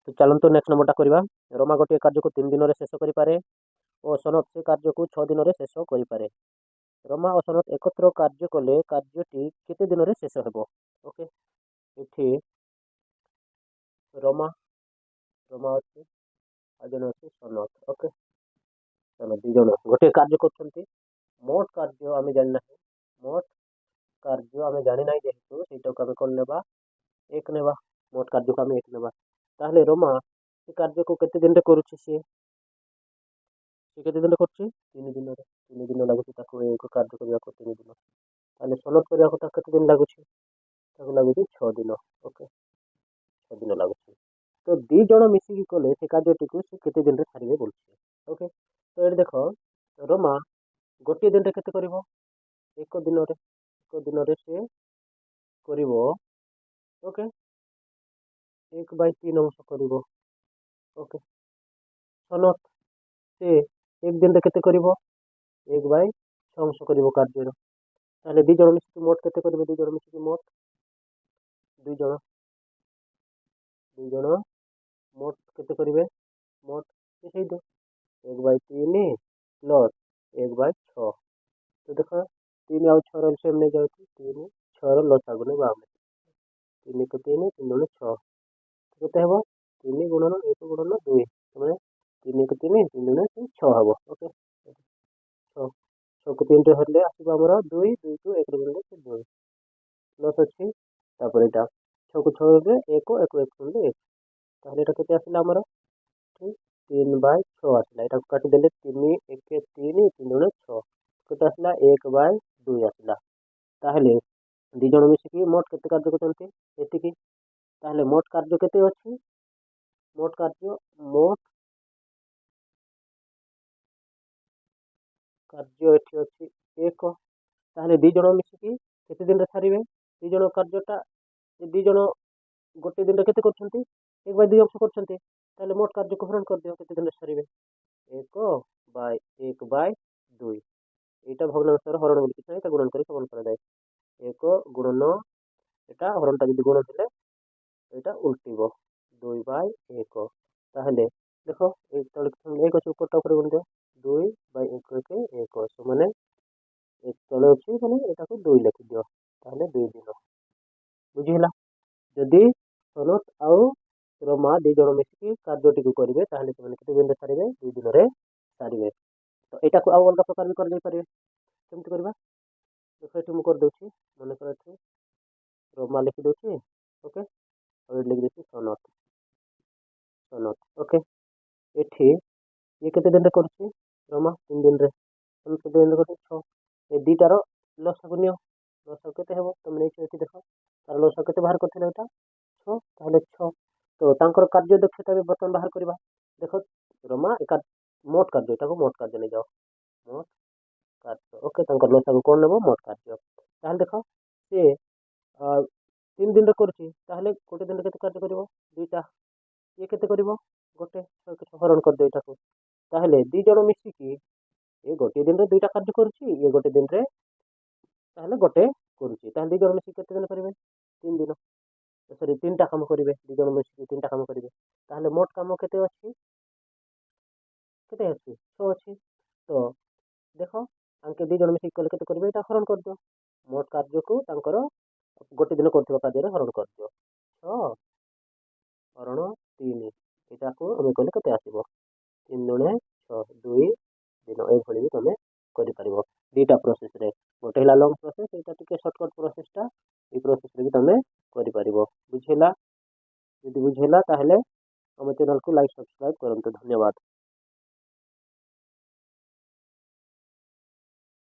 तो चलतु नेक्स्ट नंबरटा करवा। रमा गोटे कार्य को 3 दिन शेष करें और सनत से कार्य को 6 दिन शेष करें। रमा और सनत एकत्र कार्य कले कार्यटी केते दिन शेष हेबो। ओके ये रमा रमा अच्छे आज जन अच्छे सनत। ओके चलो दी जन गोटे कार्य कर मोट कार्य आम जाना मोट कार्य आम जानी ना जेहेतु से आम कौन नेबा एक नेबा मोट कार्य को आम एक नेबा ताहले रमा से कार्य को केते दिन करुछि सी केते दिन कर 3 दिन लगुच एक कार्य करने को 3 दिन ताहले सनत करने को केते दिन लगुच लगुच 6 दिन। ओके 6 दिन लगुच तो दी जन मिसिकी कले से कार्यटी को से केते दिन सारे बोलछे। ओके तो ये देख रमा गोटे दिन केते करिवो एक दिन से करिवो। ओके 1/3 अंश करिवो। ओके सनत से एक दिन केते करिवो 1/6 अंश करिवो कार्य ताहले दी जन मिसिकी मोट केते करिवो दी जन मिसिकी मोट दुई जन मोट केते करिवे मोट से दो 1/3 प्लस 1/6 तो देख 3 आउ 6 सेम नहीं जाऊँ 3 6 लसागु नहीं बाहर 3 को 3 3 दूनी 6 केते हे 3 गुणन 1 गुणन 2 मैंने 3 को 3 3 दूनी 6 हे। ओके 6 6 को 3 हेल्ले आसो आमर 2 2 को 1 गुणन 2 प्लस अच्छी तापर यहाँ 6 को 6 1 1 1 1 ताहले एटा केते आसिला आमर 3/6 आसला एटा काटिदेले 3 1 3 3 दूनी 6 केते आसला 1/2 आसला ताहले दी जन मिसिकी मोट केते कार्य करते एतिकी ताहले मोट कार्य केते अछि मोट कार्य एठी अछि 1 ताहले दी जन मिसिकी केते दिन रे सारिबे दी जन कार्यटा दी जन गोटे दिन केते करछंती 1/2 अंश करछंती ताहले मोट कार्य को हरण कर दियो केते दिन रे सारिबे 1/1/2 एटा भग्नांशर हरण बोली किछ एटा गुणन करी समान करा जाय 1 गुणन एटा हरणटा जदि गुण थिले एटा उल्टीबो 2/1 ताहले देखो एक तले एक अछि ऊपरटा ऊपर गुण दियो 2/1 सो माने एक तले अछि माने एटा को 2 लिखि दियो ताहले 2 दिन बुझिला जदि सनत आउ रमा दी जन मिसिकी कार्यटी को करिवे ताहले से केते दिन रे सारिबे 2 दिन रे सारिबे। तो एटा को आउ अलग प्रकार भी कर दे पारिबे केमति करबा देखो एठी मु कर दोछि मन कर एठी रमा लिखि दोछि। ओके और लिखि दोछि सनत सनत। ओके एठी ये केते दिन रे करछि रमा 3 दिन रे सनत केते दिन रे करछि 6 ए दीटार लसागु नियो लसागु केते हेबो तुम नै एठी देखो तार लसागु केते बाहर करथिला एटा 6 ताहले 6 तो तांकर कार्य दक्षता भी बर्तन बाहर करबा देखो रमा एक मोट कार्य को मोट कार्य नहीं जाओ मोट कार्य। ओके तांकर लसागु कोन नेबो मोट कार्य ताहले देखो से 3 दिन रे करछि ताहले गोटे दिन रे केते कार्य करिवो दुईटा ये केते करिवो गोटे हरण कर दे एटा को ताहले दी जण मिसिकी ये गोटे दिन रे दुईटा कार्य करछि ये गोटे दिन रे ताहले गोटे करूछि ताहले दी जण मिसिकी केते दिन करिवे 3 दिन सॉरी 3टा काम करिवे दी जण मिसिकी 3टा काम करिवे ताहले मोट काम केते अछि 6 अछि तो देखो आंके दी जण मिसिकी कले केते करिवे एटा हरण कर दियो मोट कार्य को तांकर गोटे दिन करथिबा कार्य रे हरण कर दियो 6 हरण 3 एटा को हम कहले केते आसीबो 3 दुणे 6 2 दिन ए भली भी तमे करि परिबो दीटा प्रोसेस रे गोटे हला लॉन्ग प्रोसेस एटा टिके शॉर्टकट प्रोसेस टा ई प्रोसेस रे भी तमे करि परिबो बुझिला यदि बुझिला ताहले हम चैनल को लाइक सब्सक्राइब करंतु धन्यवाद।